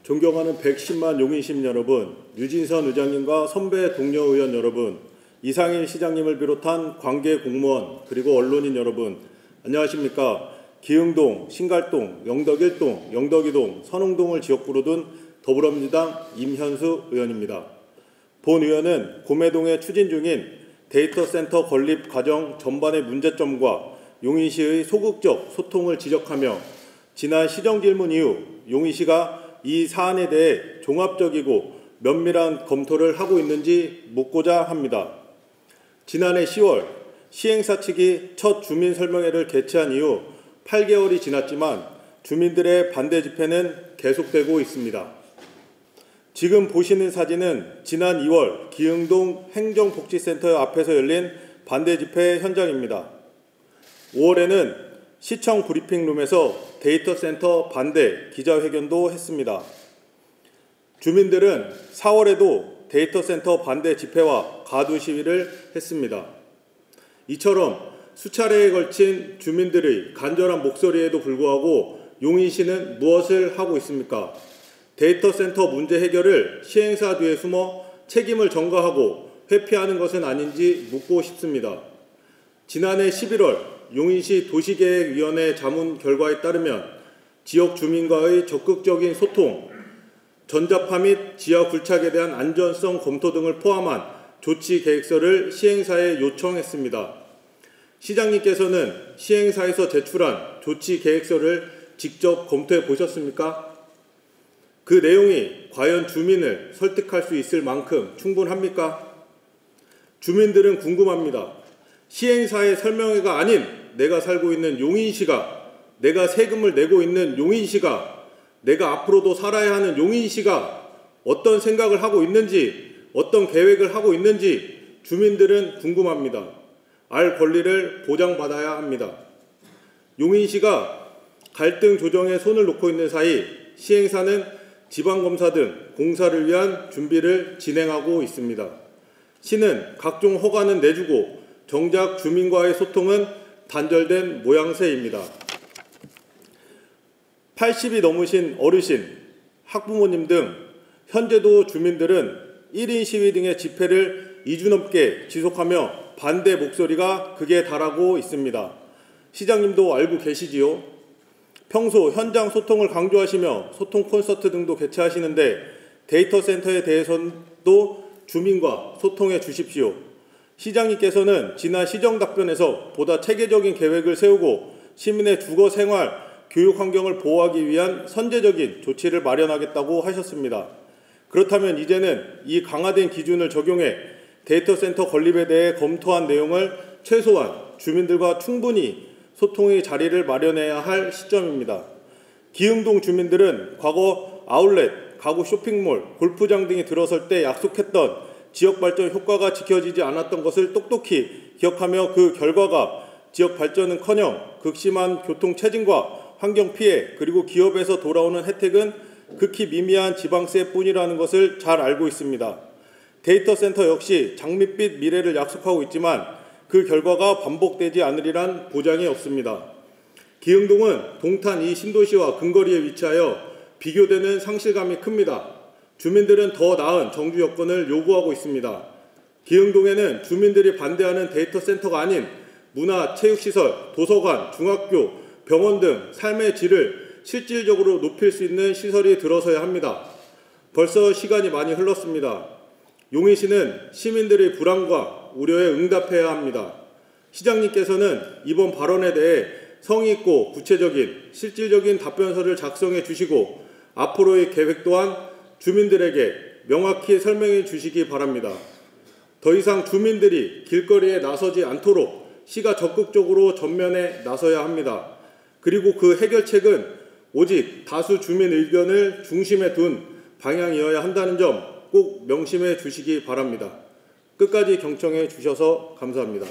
존경하는 110만 용인시민 여러분, 유진선 의장님과 선배 동료 의원 여러분, 이상일 시장님을 비롯한 관계 공무원 그리고 언론인 여러분, 안녕하십니까. 기흥동, 신갈동, 영덕 1동, 영덕 2동, 선흥동을 지역구로 둔 더불어민주당 임현수 의원입니다. 본 의원은 구매동에 추진 중인 데이터센터 건립 과정 전반의 문제점과 용인시의 소극적 소통을 지적하며 지난 시정질문 이후 용인시가 이 사안에 대해 종합적이고 면밀한 검토를 하고 있는지 묻고자 합니다. 지난해 10월 시행사 측이 첫 주민설명회를 개최한 이후 8개월이 지났지만 주민들의 반대 집회는 계속되고 있습니다. 지금 보시는 사진은 지난 2월 기흥동 행정복지센터 앞에서 열린 반대 집회 현장입니다. 5월에는 시청 브리핑룸에서 데이터센터 반대 기자회견도 했습니다. 주민들은 4월에도 데이터센터 반대 집회와 가두 시위를 했습니다. 이처럼 수차례에 걸친 주민들의 간절한 목소리에도 불구하고 용인시는 무엇을 하고 있습니까? 데이터센터 문제 해결을 시행사 뒤에 숨어 책임을 전가하고 회피하는 것은 아닌지 묻고 싶습니다. 지난해 11월 용인시 도시계획위원회 자문 결과에 따르면 지역 주민과의 적극적인 소통, 전자파 및 지하 굴착에 대한 안전성 검토 등을 포함한 조치 계획서를 시행사에 요청했습니다. 시장님께서는 시행사에서 제출한 조치 계획서를 직접 검토해 보셨습니까? 그 내용이 과연 주민을 설득할 수 있을 만큼 충분합니까? 주민들은 궁금합니다. 시행사의 설명회가 아닌 내가 살고 있는 용인시가, 내가 세금을 내고 있는 용인시가, 내가 앞으로도 살아야 하는 용인시가 어떤 생각을 하고 있는지, 어떤 계획을 하고 있는지 주민들은 궁금합니다. 알 권리를 보장받아야 합니다. 용인시가 갈등 조정에 손을 놓고 있는 사이 시행사는 지방검사 등 공사를 위한 준비를 진행하고 있습니다. 시는 각종 허가는 내주고 정작 주민과의 소통은 단절된 모양새입니다. 80이 넘으신 어르신, 학부모님 등 현재도 주민들은 1인 시위 등의 집회를 2주 넘게 지속하며 반대 목소리가 극에 달하고 있습니다. 시장님도 알고 계시지요? 평소 현장 소통을 강조하시며 소통 콘서트 등도 개최하시는데 데이터 센터에 대해서도 주민과 소통해 주십시오. 시장님께서는 지난 시정 답변에서 보다 체계적인 계획을 세우고 시민의 주거 생활, 교육 환경을 보호하기 위한 선제적인 조치를 마련하겠다고 하셨습니다. 그렇다면 이제는 이 강화된 기준을 적용해 데이터 센터 건립에 대해 검토한 내용을 최소한 주민들과 충분히 소통의 자리를 마련해야 할 시점입니다. 기흥동 주민들은 과거 아울렛, 가구 쇼핑몰, 골프장 등이 들어설 때 약속했던 지역 발전 효과가 지켜지지 않았던 것을 똑똑히 기억하며 그 결과가 지역 발전은커녕 극심한 교통 체증과 환경 피해 그리고 기업에서 돌아오는 혜택은 극히 미미한 지방세뿐이라는 것을 잘 알고 있습니다. 데이터 센터 역시 장밋빛 미래를 약속하고 있지만 그 결과가 반복되지 않으리란 보장이 없습니다. 기흥동은 동탄 이 신도시와 근거리에 위치하여 비교되는 상실감이 큽니다. 주민들은 더 나은 정주 여건을 요구하고 있습니다. 기흥동에는 주민들이 반대하는 데이터 센터가 아닌 문화, 체육시설, 도서관, 중학교, 병원 등 삶의 질을 실질적으로 높일 수 있는 시설이 들어서야 합니다. 벌써 시간이 많이 흘렀습니다. 용인시는 시민들의 불안과 우려에 응답해야 합니다. 시장님께서는 이번 발언에 대해 성의 있고 구체적인 실질적인 답변서를 작성해 주시고 앞으로의 계획 또한 주민들에게 명확히 설명해 주시기 바랍니다. 더 이상 주민들이 길거리에 나서지 않도록 시가 적극적으로 전면에 나서야 합니다. 그리고 그 해결책은 오직 다수 주민 의견을 중심에 둔 방향이어야 한다는 점 꼭 명심해 주시기 바랍니다. 끝까지 경청해 주셔서 감사합니다.